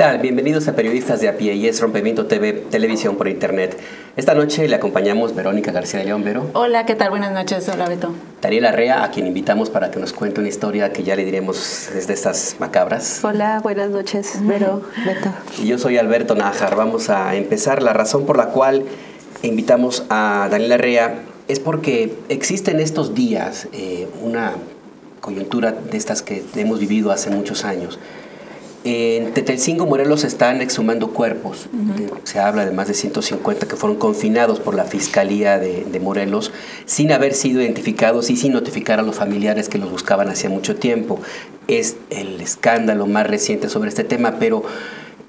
tal? Bienvenidos a Periodistas de a pie y es Rompimiento TV, televisión por internet. Esta noche le acompañamos Verónica García de León. Vero. Hola, ¿qué tal? Buenas noches. Hola, Beto. Daniela Rea, a quien invitamos para que nos cuente una historia que ya le diremos desde estas macabras. Hola, buenas noches, Vero, Beto. Y yo soy Alberto Nájar. Vamos a empezar. La razón por la cual invitamos a Daniela Rea es porque existe en estos días una coyuntura de estas que hemos vivido hace muchos años. En Tetelcingo, Morelos, están exhumando cuerpos. Se habla de más de 150 que fueron confinados por la Fiscalía de Morelos sin haber sido identificados y sin notificar a los familiares que los buscaban hacía mucho tiempo. Es el escándalo más reciente sobre este tema, pero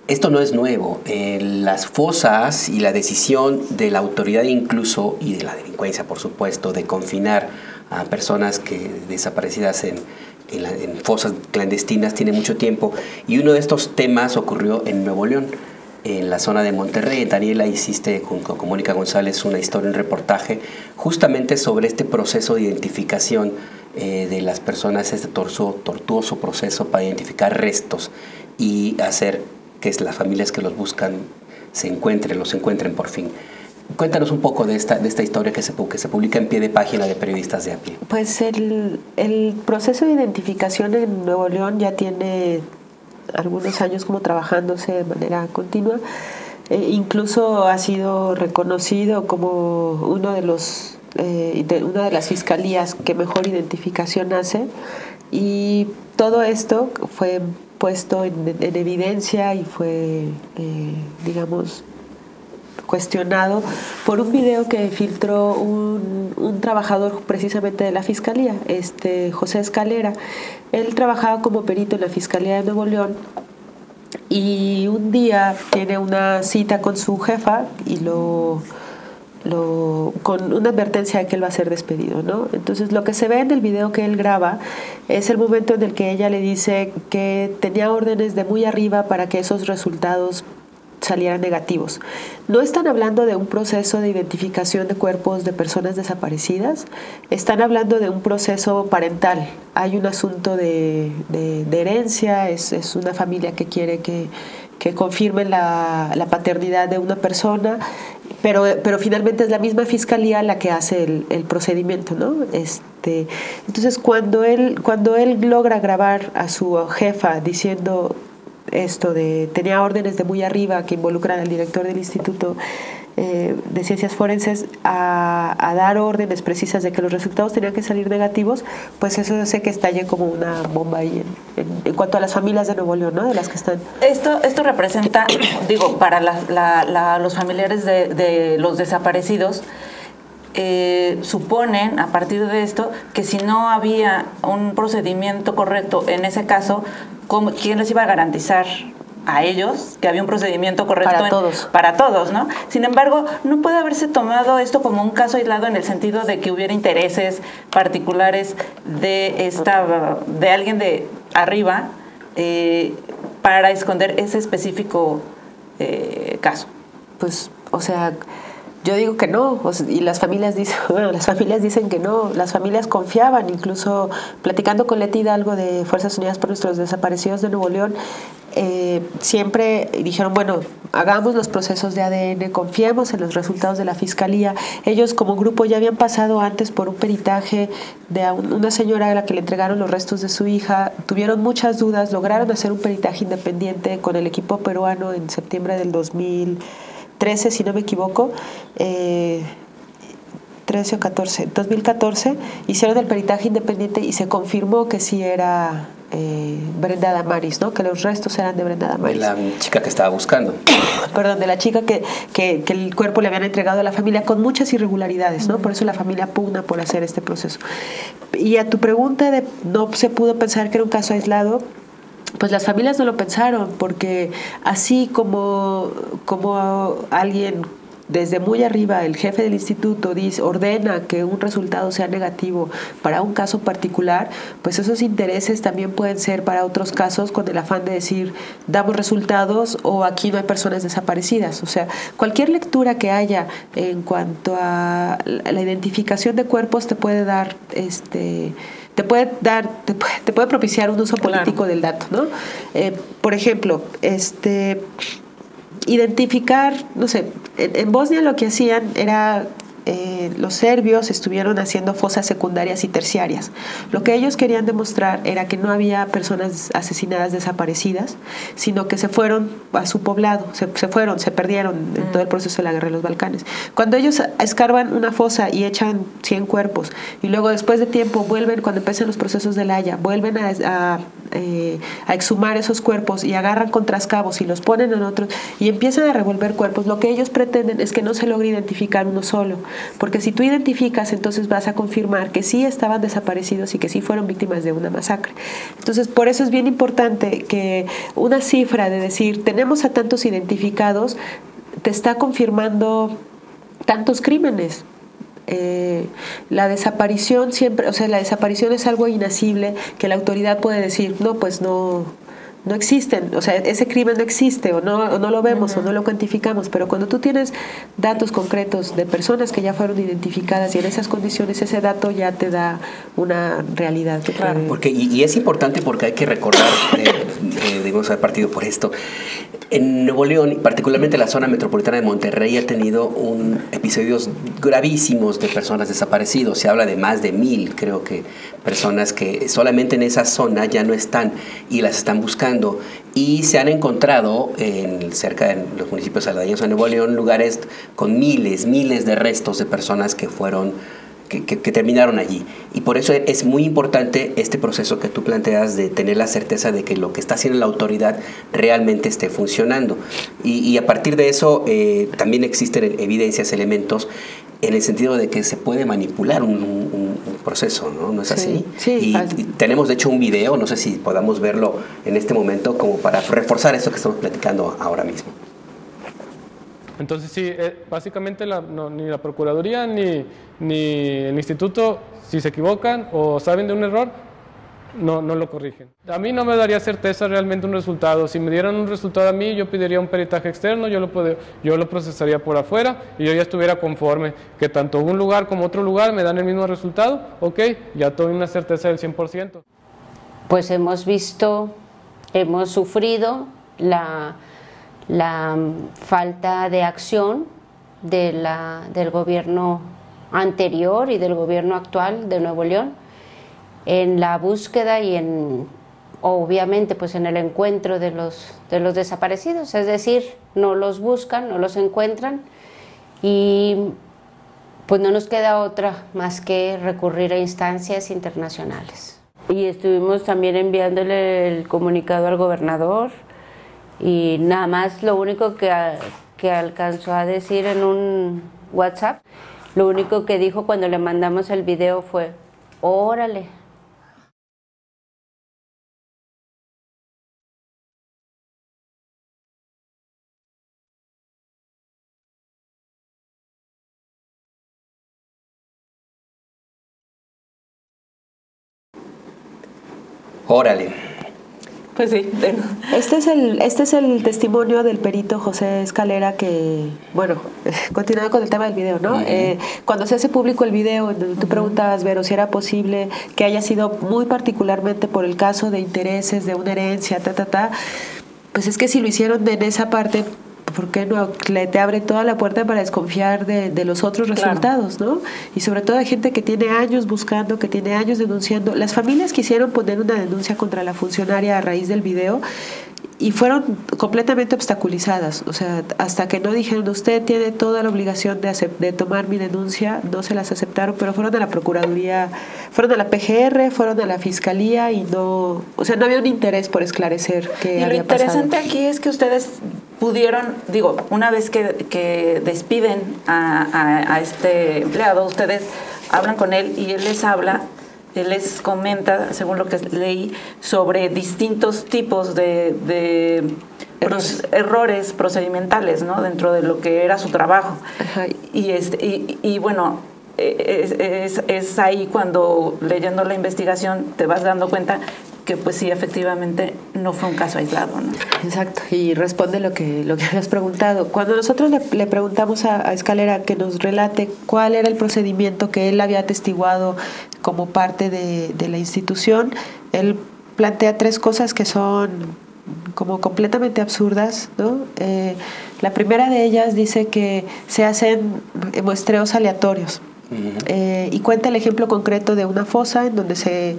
esto no es nuevo. Las fosas y la decisión de la autoridad incluso, y de la delincuencia, por supuesto, de confinar a personas desaparecidas en fosas clandestinas tiene mucho tiempo, y uno de estos temas ocurrió en Nuevo León, en la zona de Monterrey. Daniela, hiciste junto con Mónica González una historia, un reportaje justamente sobre este proceso de identificación de las personas, este tortuoso proceso para identificar restos y hacer que las familias que los buscan los encuentren por fin. Cuéntanos un poco de esta historia que se publica en pie de página de Periodistas de a pie. Pues el proceso de identificación en Nuevo León ya tiene algunos años como trabajándose de manera continua. Incluso ha sido reconocido como una de las fiscalías que mejor identificación hace, y todo esto fue puesto en evidencia y fue, cuestionado por un video que filtró un trabajador precisamente de la Fiscalía, José Escalera. Él trabajaba como perito en la Fiscalía de Nuevo León y un día tiene una cita con su jefa y con una advertencia de que él va a ser despedido, ¿no? Entonces lo que se ve en el video que él graba es el momento en el que ella le dice que tenía órdenes de muy arriba para que esos resultados salieran negativos. No están hablando de un proceso de identificación de cuerpos de personas desaparecidas, están hablando de un proceso parental. Hay un asunto de herencia, es una familia que quiere que confirmen la paternidad de una persona, pero finalmente es la misma fiscalía la que hace el procedimiento, ¿no? Entonces cuando él logra grabar a su jefa diciendo esto tenía órdenes de muy arriba que involucran al director del Instituto de Ciencias Forenses a dar órdenes precisas de que los resultados tenían que salir negativos, pues eso hace que estalle como una bomba ahí en cuanto a las familias de Nuevo León, ¿no? De las que están. Esto representa, para los familiares de los desaparecidos, suponen a partir de esto que si no había un procedimiento correcto en ese caso, ¿quién les iba a garantizar a ellos que había un procedimiento correcto para todos, ¿no? Sin embargo, no puede haberse tomado esto como un caso aislado en el sentido de que hubiera intereses particulares de alguien de arriba para esconder ese específico caso. Pues, yo digo que no, y las familias dicen que no. Las familias confiaban, incluso platicando con Leti Hidalgo de Fuerzas Unidas por Nuestros Desaparecidos de Nuevo León, siempre dijeron, bueno, hagamos los procesos de ADN, confiemos en los resultados de la Fiscalía. Ellos como grupo ya habían pasado antes por un peritaje de una señora a la que le entregaron los restos de su hija, tuvieron muchas dudas, lograron hacer un peritaje independiente con el equipo peruano en septiembre del 2013, si no me equivoco, 13 o 14, 2014, hicieron el peritaje independiente y se confirmó que sí era Brenda Damaris, ¿no? Que los restos eran de Brenda Damaris. De la chica que estaba buscando. Perdón, de la chica que el cuerpo le habían entregado a la familia con muchas irregularidades, ¿no? Por eso la familia pugna por hacer este proceso. Y a tu pregunta de no se pudo pensar que era un caso aislado, pues las familias no lo pensaron, porque así como alguien desde muy arriba, el jefe del instituto ordena que un resultado sea negativo para un caso particular, pues esos intereses también pueden ser para otros casos con el afán de decir, damos resultados o aquí no hay personas desaparecidas. O sea, cualquier lectura que haya en cuanto a la identificación de cuerpos te puede dar te puede propiciar un uso político del dato, ¿no? Por ejemplo, identificar, no sé, en Bosnia lo que hacían era los serbios estuvieron haciendo fosas secundarias y terciarias. Lo que ellos querían demostrar era que no había personas asesinadas, desaparecidas, sino que se fueron a su poblado, se perdieron en todo el proceso de la guerra de los Balcanes. Cuando ellos escarban una fosa y echan 100 cuerpos, y luego después de tiempo vuelven, cuando empiezan los procesos de La Haya, vuelven a exhumar esos cuerpos y agarran con trascabos y los ponen en otros y empiezan a revolver cuerpos, lo que ellos pretenden es que no se logre identificar uno solo, porque si tú identificas, entonces vas a confirmar que sí estaban desaparecidos y que sí fueron víctimas de una masacre. Entonces, por eso es bien importante que una cifra de decir, tenemos a tantos identificados, te está confirmando tantos crímenes. La desaparición siempre, o sea, la desaparición es algo inasible que la autoridad puede decir, no, pues no existen, o sea, ese crimen no existe o no lo vemos o no lo cuantificamos, pero cuando tú tienes datos concretos de personas que ya fueron identificadas y en esas condiciones, ese dato ya te da una realidad. Claro, porque, y es importante porque hay que recordar, debemos haber partido por esto, en Nuevo León, particularmente la zona metropolitana de Monterrey, ha tenido episodios gravísimos de personas desaparecidas. Se habla de más de 1,000, creo que, personas que solamente en esa zona ya no están y las están buscando. Y se han encontrado cerca de los municipios aledaños a Nuevo León lugares con miles de restos de personas que fueron que terminaron allí. Y por eso es muy importante este proceso que tú planteas de tener la certeza de que lo que está haciendo la autoridad realmente esté funcionando. Y a partir de eso también existen evidencias, elementos, en el sentido de que se puede manipular un proceso, ¿no? ¿No es así? Sí, y tenemos de hecho un video, no sé si podamos verlo en este momento, como para reforzar esto que estamos platicando ahora mismo. Entonces sí, básicamente ni la Procuraduría ni el Instituto, si se equivocan o saben de un error, no lo corrigen. A mí no me daría certeza realmente un resultado. Si me dieran un resultado a mí, yo pediría un peritaje externo, yo lo procesaría por afuera y yo ya estuviera conforme que tanto un lugar como otro lugar me dan el mismo resultado, ok, ya tengo una certeza del 100%. Pues hemos sufrido la falta de acción del gobierno anterior y del gobierno actual de Nuevo León en la búsqueda y obviamente pues en el encuentro de los desaparecidos, es decir, no los buscan, no los encuentran y pues no nos queda otra más que recurrir a instancias internacionales. Y estuvimos también enviándole el comunicado al gobernador y nada más lo único que alcanzó a decir en un WhatsApp, lo único que dijo cuando le mandamos el video fue, órale. Órale. Pues sí. Este es el testimonio del perito José Escalera que, bueno, continuando con el tema del video, ¿no? Cuando se hace público el video, tú preguntabas, Vero, si era posible que haya sido muy particularmente por el caso de intereses, de una herencia, pues es que si lo hicieron en esa parte, ¿por qué no? Te abre toda la puerta para desconfiar de los otros resultados, ¿no? Y sobre todo hay gente que tiene años buscando, que tiene años denunciando. Las familias quisieron poner una denuncia contra la funcionaria a raíz del video y fueron completamente obstaculizadas. O sea, hasta que no dijeron, usted tiene toda la obligación de tomar mi denuncia, no se las aceptaron, pero fueron a la Procuraduría, fueron a la PGR, fueron a la Fiscalía y no había un interés por esclarecer qué había pasado. Y lo interesante aquí es que ustedes pudieron, una vez que despiden a este empleado, ustedes hablan con él y él les comenta, según lo que leí, sobre distintos tipos de errores procedimentales, ¿no? Dentro de lo que era su trabajo. Ajá. Y bueno, es ahí cuando leyendo la investigación te vas dando cuenta que pues sí, efectivamente no fue un caso aislado, ¿no? Exacto, y responde lo que habías preguntado. Cuando nosotros le preguntamos a Escalera que nos relate cuál era el procedimiento que él había atestiguado como parte de la institución, él plantea 3 cosas que son como completamente absurdas, ¿no? La primera de ellas dice que se hacen muestreos aleatorios. Y cuenta el ejemplo concreto de una fosa en donde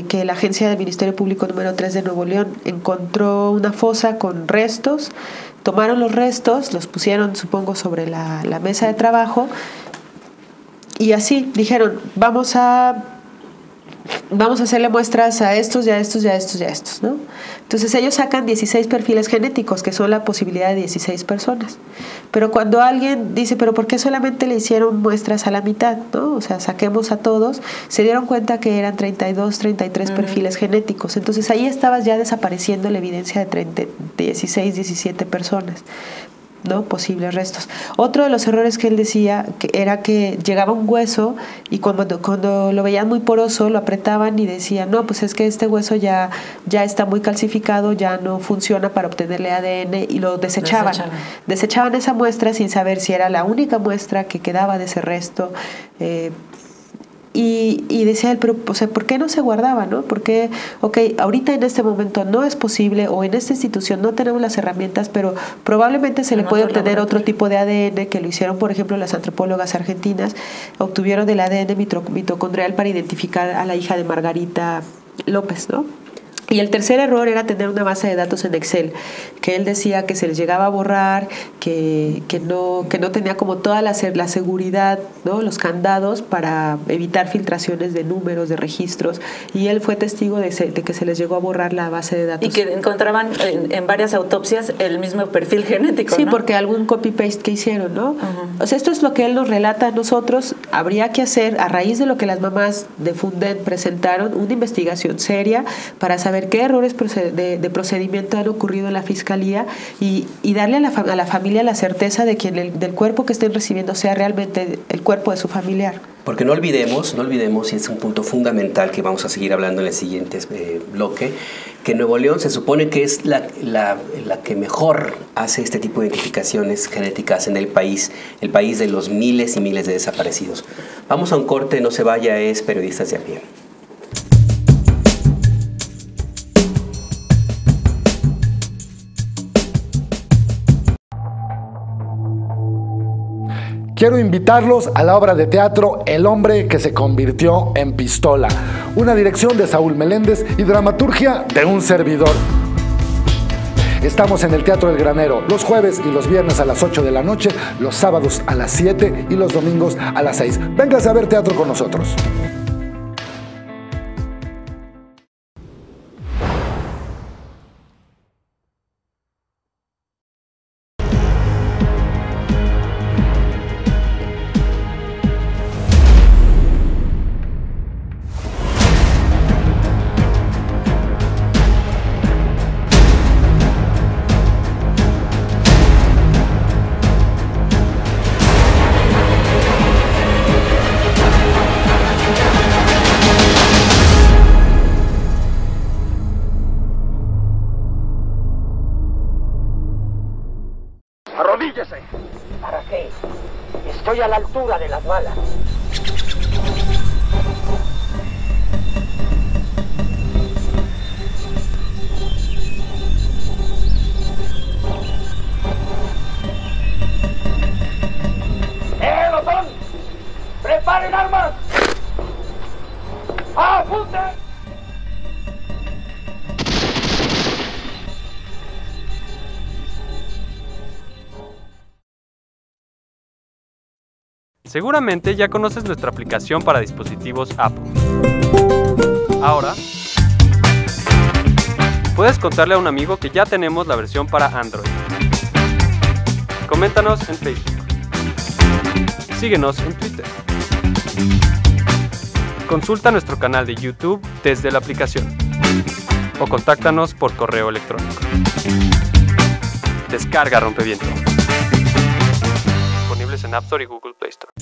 que la agencia del Ministerio Público número 3 de Nuevo León encontró una fosa con restos, tomaron los restos, los pusieron, supongo, sobre la mesa de trabajo y así dijeron, vamos a hacerle muestras a estos y a estos y a estos y a estos, ¿no? Entonces ellos sacan 16 perfiles genéticos, que son la posibilidad de 16 personas. Pero cuando alguien dice, ¿pero por qué solamente le hicieron muestras a la mitad, ¿no? O sea, saquemos a todos, se dieron cuenta que eran 32, 33 perfiles genéticos. Entonces ahí estabas ya desapareciendo la evidencia de 16, 17 personas, ¿no? Posibles restos. Otro de los errores que él decía era que llegaba un hueso y cuando lo veían muy poroso lo apretaban y decían, no, pues es que este hueso ya está muy calcificado, ya no funciona para obtenerle ADN, y lo desechaban. Desechaban esa muestra sin saber si era la única muestra que quedaba de ese resto. Y decía él, pero o sea, ¿por qué no se guardaba, no? Porque, ahorita en este momento no es posible, o en esta institución no tenemos las herramientas, pero probablemente se le puede obtener otro tipo de ADN, que lo hicieron, por ejemplo, las antropólogas argentinas, obtuvieron el ADN mitocondrial para identificar a la hija de Margarita López, ¿no? Y el tercer error era tener una base de datos en Excel, que él decía que se les llegaba a borrar, que no tenía como toda la seguridad, ¿no? Los candados para evitar filtraciones de números, de registros, y él fue testigo de que se les llegó a borrar la base de datos. Y que encontraban en varias autopsias el mismo perfil genético, sí, ¿no? porque algún copy-paste que hicieron, ¿no? O sea, esto es lo que él nos relata a nosotros. Habría que hacer, a raíz de lo que las mamás de Funden presentaron, una investigación seria para saber qué errores de procedimiento han ocurrido en la Fiscalía y darle a la familia la certeza de que del cuerpo que estén recibiendo sea realmente el cuerpo de su familiar. Porque no olvidemos, y es un punto fundamental que vamos a seguir hablando en el siguiente bloque, que Nuevo León se supone que es la que mejor hace este tipo de identificaciones genéticas en el país de los miles y miles de desaparecidos. Vamos a un corte, no se vaya, es Periodistas de a Pie. Quiero invitarlos a la obra de teatro El hombre que se convirtió en pistola, una dirección de Saúl Meléndez y dramaturgia de un servidor. Estamos en el Teatro del Granero los jueves y los viernes a las 8 de la noche, los sábados a las 7 y los domingos a las 6. Véngase a ver teatro con nosotros. ¡Arrodíllese! ¿Para qué? Estoy a la altura de las balas. ¡Botón! ¡Preparen armas! ¡Apunten! Seguramente ya conoces nuestra aplicación para dispositivos Apple. Ahora, puedes contarle a un amigo que ya tenemos la versión para Android. Coméntanos en Facebook. Síguenos en Twitter. Consulta nuestro canal de YouTube desde la aplicación. O contáctanos por correo electrónico. Descarga Rompeviento. Disponibles en App Store y Google Play Store.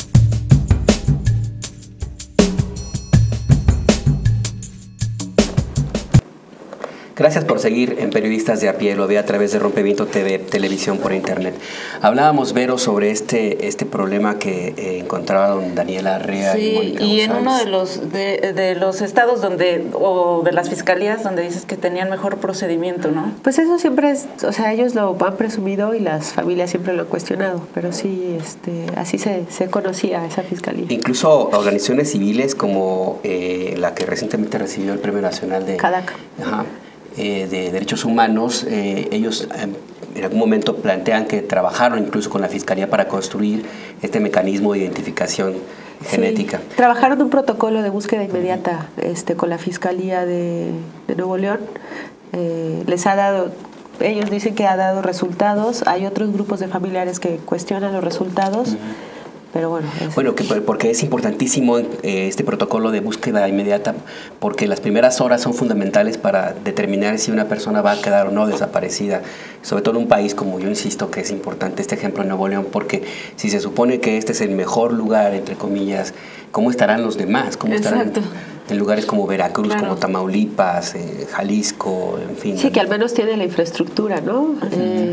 Gracias por seguir en Periodistas de a Pie, lo ve a través de Rompeviento TV, televisión por internet. Hablábamos, Vero, sobre este problema que encontraron Daniela Arrea y Mónica y González. En uno de los estados o de las fiscalías donde dices que tenían mejor procedimiento, ¿no? Pues eso siempre es, o sea, ellos lo han presumido y las familias siempre lo han cuestionado, pero sí, así se conocía esa fiscalía. Incluso organizaciones civiles como la que recientemente recibió el Premio Nacional de CADAC. De Derechos Humanos, ellos en algún momento plantean que trabajaron incluso con la Fiscalía para construir este mecanismo de identificación genética. Trabajaron un protocolo de búsqueda inmediata con la Fiscalía de Nuevo León. Les ha dado, ellos dicen que ha dado resultados. Hay otros grupos de familiares que cuestionan los resultados. Pero bueno, porque es importantísimo este protocolo de búsqueda inmediata, porque las primeras horas son fundamentales para determinar si una persona va a quedar o no desaparecida, sobre todo en un país como yo insisto que es importante este ejemplo en Nuevo León, porque si se supone que este es el mejor lugar, entre comillas, ¿cómo estarán los demás? ¿Cómo estarán en lugares como Veracruz, como Tamaulipas, Jalisco, en fin? Sí, que al menos tiene la infraestructura, ¿no?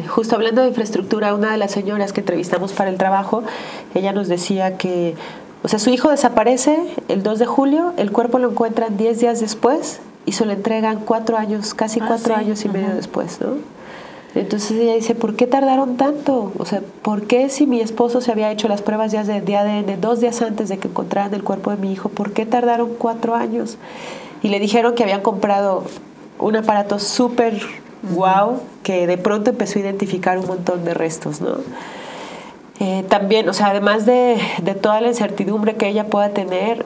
Justo hablando de infraestructura, una de las señoras que entrevistamos para el trabajo, ella nos decía que, o sea, su hijo desaparece el 2 de julio, el cuerpo lo encuentran 10 días después y se lo entregan 4 años, casi 4 años y medio después, ¿no? Entonces ella dice, ¿por qué tardaron tanto? O sea, ¿por qué si mi esposo se había hecho las pruebas ya de ADN 2 días antes de que encontraran el cuerpo de mi hijo, ¿por qué tardaron 4 años? Y le dijeron que habían comprado un aparato súper guau que de pronto empezó a identificar un montón de restos, ¿no? También, o sea, además de toda la incertidumbre que ella pueda tener,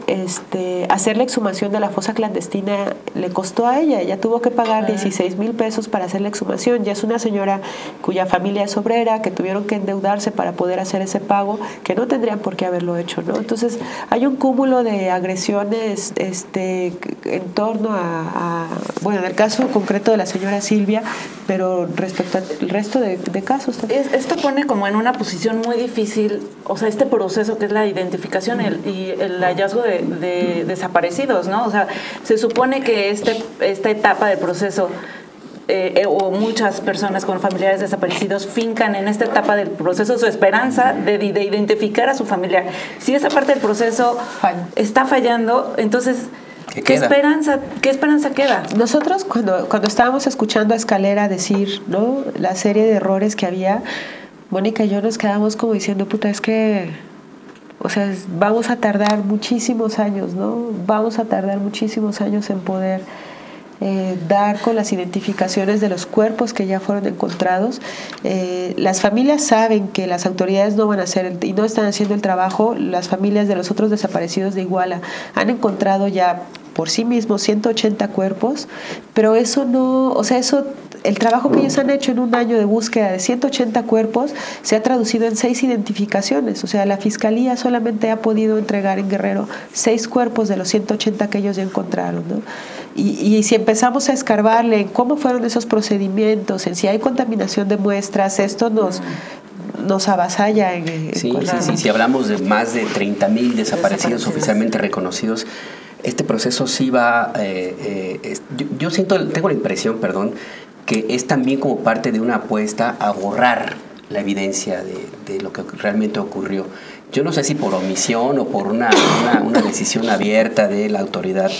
hacer la exhumación de la fosa clandestina le costó a ella. Ella tuvo que pagar 16,000 pesos para hacer la exhumación. Ya es una señora cuya familia es obrera, que tuvieron que endeudarse para poder hacer ese pago, que no tendrían por qué haberlo hecho, ¿no? Entonces, hay un cúmulo de agresiones en torno bueno, en el caso concreto de la señora Silvia, pero respecto al resto de casos también. Esto pone como en una posición muy difícil, o sea, este proceso que es la identificación y el hallazgo de desaparecidos, ¿no? O sea, se supone que esta etapa del proceso o muchas personas con familiares desaparecidos fincan en esta etapa del proceso su esperanza de identificar a su familiar. Si esa parte del proceso está fallando, entonces ¿qué esperanza queda? Nosotros cuando estábamos escuchando a Escalera decir, ¿no?, la serie de errores que había, Mónica y yo nos quedamos como diciendo, puta, es que, o sea, vamos a tardar muchísimos años, ¿no? Vamos a tardar muchísimos años en poder dar con las identificaciones de los cuerpos que ya fueron encontrados. Las familias saben que las autoridades no van a hacer y no están haciendo el trabajo. Las familias de los otros desaparecidos de Iguala han encontrado ya por sí mismos 180 cuerpos, pero eso no, o sea, el trabajo que ellos han hecho en un año de búsqueda de 180 cuerpos se ha traducido en 6 identificaciones. O sea, la Fiscalía solamente ha podido entregar en Guerrero 6 cuerpos de los 180 que ellos ya encontraron, ¿no? Y si empezamos a escarbarle en cómo fueron esos procedimientos, en si hay contaminación de muestras, esto nos avasalla. Si hablamos de más de 30,000 desaparecidos oficialmente reconocidos, este proceso sí va... yo tengo la impresión, que es también como parte de una apuesta a borrar la evidencia de lo que realmente ocurrió. Yo no sé si por omisión o por una decisión abierta de la autoridad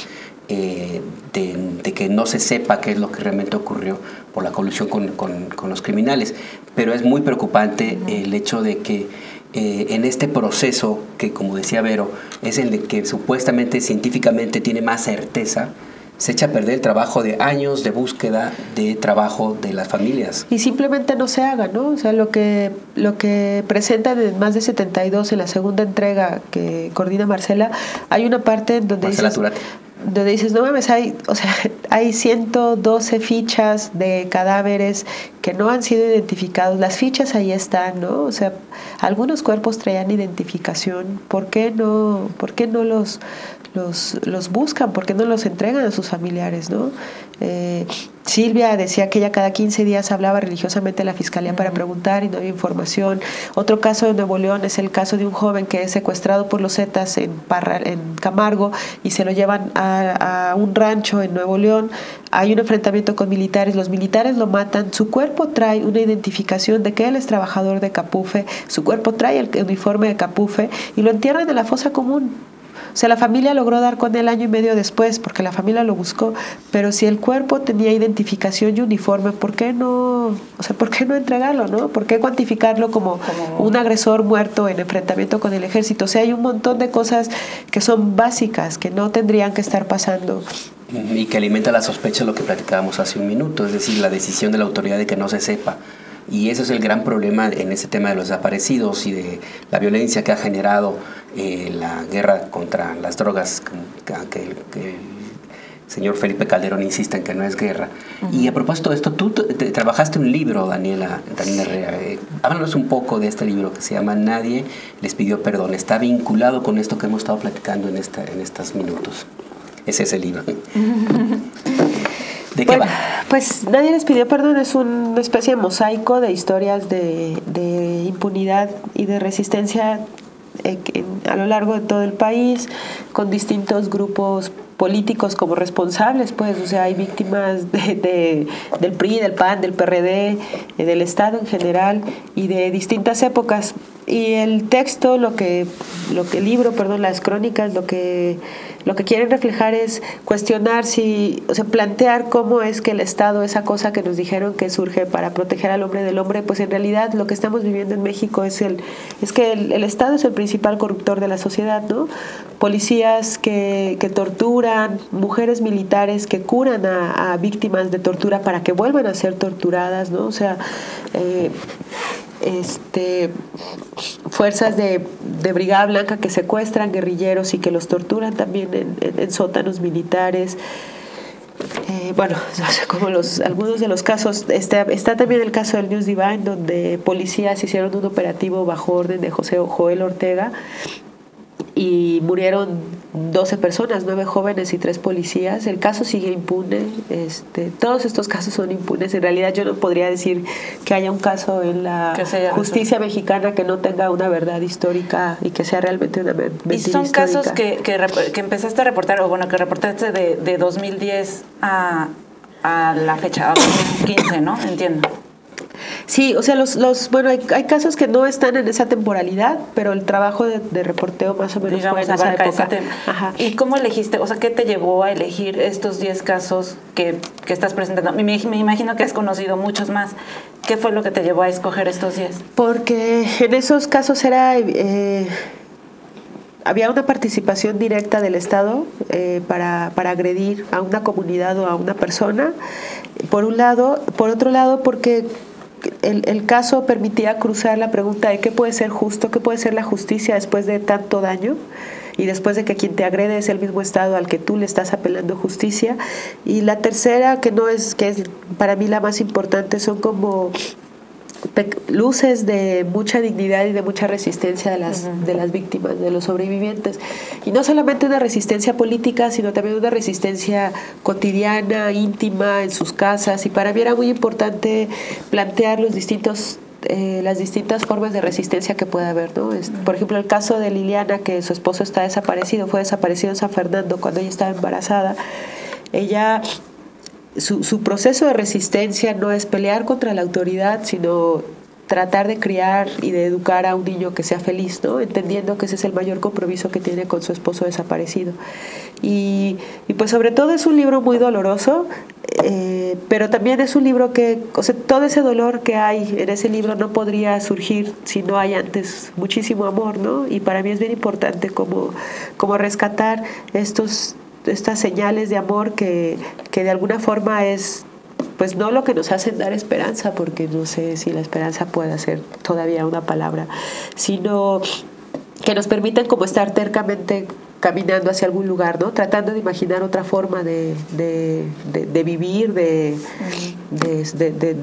de que no se sepa qué es lo que realmente ocurrió por la colusión con los criminales. Pero es muy preocupante el hecho de que en este proceso, que como decía Vero, es el que supuestamente científicamente tiene más certeza, se echa a perder el trabajo de años de búsqueda, de trabajo de las familias. Y simplemente no se haga, ¿no? O sea, lo que presentan en Más de 72 en la segunda entrega que coordina Marcela, hay una parte donde dices, no mames, hay 112 fichas de cadáveres que no han sido identificados. Las fichas ahí están, ¿no? O sea, algunos cuerpos traían identificación. ¿Por qué no los buscan? ¿Por qué no los entregan a sus familiares, no? Silvia decía que ella cada 15 días hablaba religiosamente a la fiscalía para preguntar y no había información. Otro caso de Nuevo León es el caso de un joven que es secuestrado por los Zetas en Camargo y se lo llevan a un rancho en Nuevo León. Hay un enfrentamiento con militares, los militares lo matan, su cuerpo trae una identificación de que él es trabajador de Capufe, su cuerpo trae el uniforme de Capufe y lo entierran en la fosa común. O sea, la familia logró dar con él año y medio después, porque la familia lo buscó, pero si el cuerpo tenía identificación y uniforme, ¿por qué no entregarlo, no? ¿Por qué cuantificarlo como un agresor muerto en enfrentamiento con el ejército? O sea, hay un montón de cosas que son básicas, que no tendrían que estar pasando. Y que alimenta la sospecha, lo que platicábamos hace un minuto, es decir, la decisión de la autoridad de que no se sepa. Y ese es el gran problema en ese tema de los desaparecidos y de la violencia que ha generado la guerra contra las drogas, que el señor Felipe Calderón insiste en que no es guerra. Y a propósito de esto, tú trabajaste un libro, Daniela Herrera. Háblanos un poco de este libro que se llama Nadie les pidió perdón. Está vinculado con esto que hemos estado platicando en estos minutos. Es ese libro. ¿De qué va? Pues Nadie les pidió perdón es una especie de mosaico de historias de impunidad y de resistencia a lo largo de todo el país, con distintos grupos políticos como responsables, pues, o sea, hay víctimas del PRI, del PAN, del PRD, del Estado en general y de distintas épocas. Y el texto, las crónicas, lo que quieren reflejar es cuestionar plantear cómo es que el Estado, esa cosa que nos dijeron que surge para proteger al hombre del hombre, pues en realidad lo que estamos viviendo en México es que el Estado es el principal corruptor de la sociedad, ¿no? Policías que torturan, mujeres militares que curan a víctimas de tortura para que vuelvan a ser torturadas, ¿no? O sea, fuerzas de Brigada Blanca que secuestran guerrilleros y que los torturan también en sótanos militares. Como algunos de los casos, está también el caso del News Divine, donde policías hicieron un operativo bajo orden de Joel Ortega y murieron 12 personas, 9 jóvenes y 3 policías. El caso sigue impune. Todos estos casos son impunes. En realidad yo no podría decir que haya un caso en la justicia mexicana que no tenga una verdad histórica y que sea realmente una mentira histórica. Y son casos que empezaste a reportar, que reportaste de 2010 a la fecha, a 2015, ¿no? Entiendo. Sí, o sea, hay casos que no están en esa temporalidad, pero el trabajo de reporteo más o menos fue en esa época. Ajá. ¿Y cómo elegiste? O sea, ¿qué te llevó a elegir estos 10 casos que estás presentando? Me imagino que has conocido muchos más. ¿Qué fue lo que te llevó a escoger estos 10? Porque en esos casos había una participación directa del Estado para agredir a una comunidad o a una persona, por un lado. Por otro lado, porque el caso permitía cruzar la pregunta de qué puede ser justo, qué puede ser la justicia después de tanto daño y después de que quien te agrede es el mismo Estado al que tú le estás apelando justicia. Y la tercera, que es para mí la más importante, son como luces de mucha dignidad y de mucha resistencia de las víctimas, de los sobrevivientes. Y no solamente una resistencia política, sino también una resistencia cotidiana, íntima, en sus casas. Y para mí era muy importante plantear las distintas formas de resistencia que puede haber, ¿no? Por ejemplo, el caso de Liliana, que su esposo está desaparecido, fue desaparecido en San Fernando cuando ella estaba embarazada. Ella... Su proceso de resistencia no es pelear contra la autoridad, sino tratar de criar y de educar a un niño que sea feliz, ¿no? Entendiendo que ese es el mayor compromiso que tiene con su esposo desaparecido. Y pues sobre todo es un libro muy doloroso, pero también es un libro que, todo ese dolor que hay en ese libro no podría surgir si no hay antes muchísimo amor, ¿no? Y para mí es bien importante como rescatar estas señales de amor que de alguna forma es, pues no lo que nos hacen dar esperanza, porque no sé si la esperanza puede ser todavía una palabra, sino que nos permiten como estar tercamente caminando hacia algún lugar, ¿no? Tratando de imaginar otra forma de vivir, de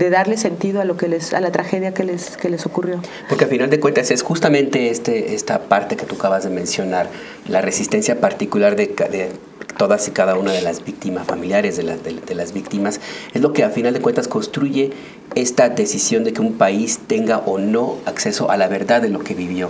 darle sentido a la tragedia que les ocurrió. Porque al final de cuentas es justamente esta parte que tú acabas de mencionar, la resistencia particular de todas y cada una de las víctimas, familiares de las víctimas, es lo que a final de cuentas construye esta decisión de que un país tenga o no acceso a la verdad de lo que vivió.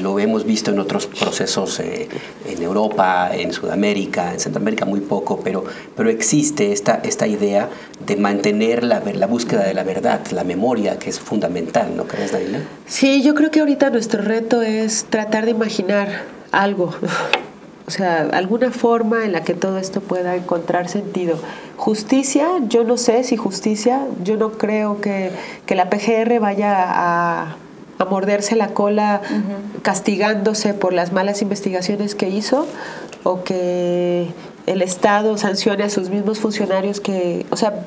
Lo hemos visto en otros procesos en Europa, en Sudamérica, en Centroamérica muy poco, pero existe esta idea de mantener la búsqueda de la verdad, la memoria, que es fundamental, ¿no crees, Daniela? Sí, yo creo que ahorita nuestro reto es tratar de imaginar algo, o sea, alguna forma en la que todo esto pueda encontrar sentido. Justicia, yo no sé si justicia, yo no creo que la PGR vaya a morderse la cola castigándose por las malas investigaciones que hizo, o que el Estado sancione a sus mismos funcionarios que, o sea,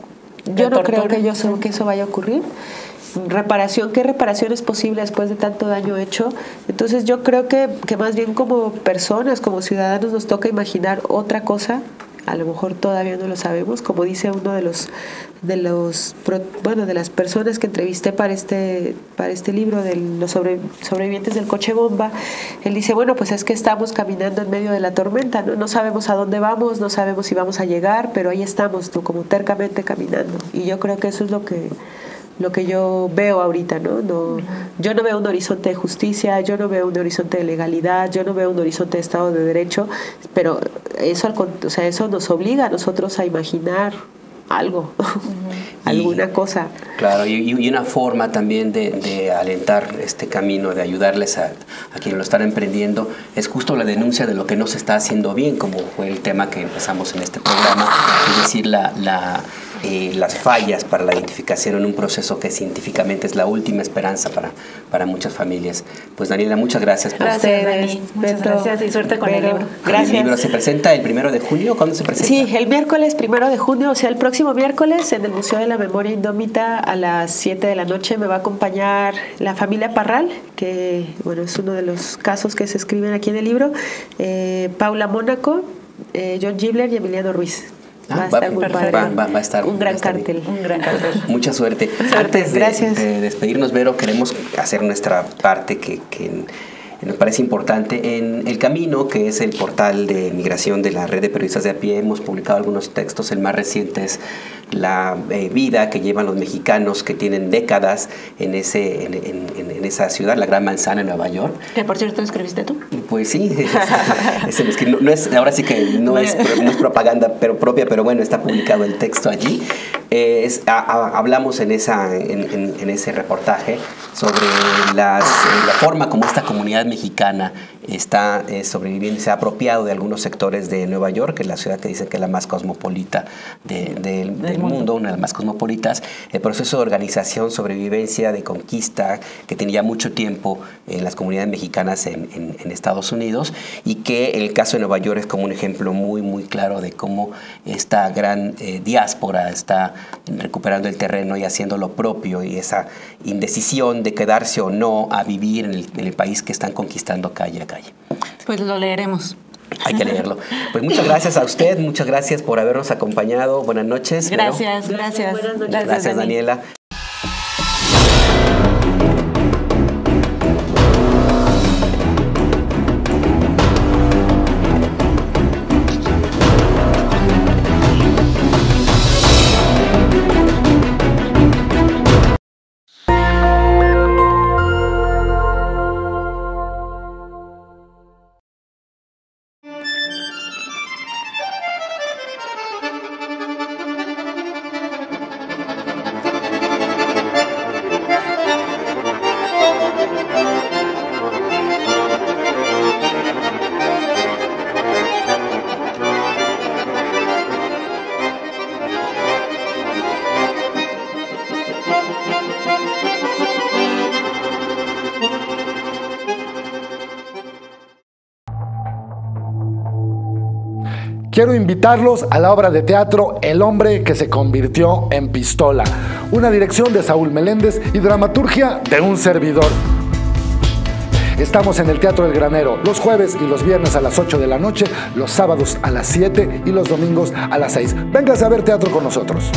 yo no creo que eso vaya a ocurrir. Reparación, ¿qué reparación es posible después de tanto daño hecho? Entonces yo creo que más bien como personas, como ciudadanos, nos toca imaginar otra cosa. A lo mejor todavía no lo sabemos, como dice uno de las personas que entrevisté para este libro de los sobrevivientes del coche bomba. Él dice, bueno, pues es que estamos caminando en medio de la tormenta, no sabemos a dónde vamos, no sabemos si vamos a llegar, pero ahí estamos, ¿no? Como tercamente caminando. Y yo creo que eso es lo que yo veo ahorita, ¿no? Yo no veo un horizonte de justicia, yo no veo un horizonte de legalidad, yo no veo un horizonte de Estado de Derecho, pero eso nos obliga a nosotros a imaginar algo, alguna cosa. Claro, y una forma también de alentar este camino, de ayudarles a quienes lo están emprendiendo, es justo la denuncia de lo que no se está haciendo bien, como fue el tema que empezamos en este programa, es decir, las fallas para la identificación en un proceso que científicamente es la última esperanza para muchas familias. Pues Daniela, muchas gracias. Gracias, Dani. Muchas gracias y suerte con el libro. Gracias. ¿El libro se presenta el 1 de junio? ¿Cuándo se presenta? Sí, el miércoles 1 de junio, o sea, el próximo miércoles en el Museo de la Memoria Indómita a las 7 de la noche me va a acompañar la familia Parral, que bueno, es uno de los casos que se escriben aquí en el libro, Paula Mónaco, John Gibler y Emiliano Ruiz. Va a estar un gran cartel. Mucha suerte. Antes de despedirnos, Vero, queremos hacer nuestra parte que nos parece importante. En El Camino, que es el portal de migración de la red de periodistas de a pie, hemos publicado algunos textos. El más reciente es la vida que llevan los mexicanos que tienen décadas en esa ciudad, la Gran Manzana, en Nueva York. Que por cierto escribiste tú. Pues sí, ahora sí que no es propaganda propia, pero bueno, está publicado el texto allí. Hablamos en ese reportaje sobre la forma como esta comunidad mexicana está sobreviviendo y se ha apropiado de algunos sectores de Nueva York, que es la ciudad que dicen que es la más cosmopolita del mundo, una de las más cosmopolitas. El proceso de organización, sobrevivencia, de conquista, que tenía mucho tiempo en las comunidades mexicanas en Estados Unidos, y que el caso de Nueva York es como un ejemplo muy, muy claro de cómo esta gran diáspora está recuperando el terreno y haciendo lo propio, y esa indecisión de quedarse o no a vivir en el país que están conquistando calle a calle. Pues lo leeremos. Hay que leerlo. Pues muchas gracias a usted, muchas gracias por habernos acompañado. Buenas noches. Gracias. Gracias, Daniela. Quiero invitarlos a la obra de teatro El hombre que se convirtió en pistola, una dirección de Saúl Meléndez y dramaturgia de un servidor. Estamos en el Teatro El Granero, los jueves y los viernes a las 8 de la noche, los sábados a las 7 y los domingos a las 6. Véngase a ver teatro con nosotros.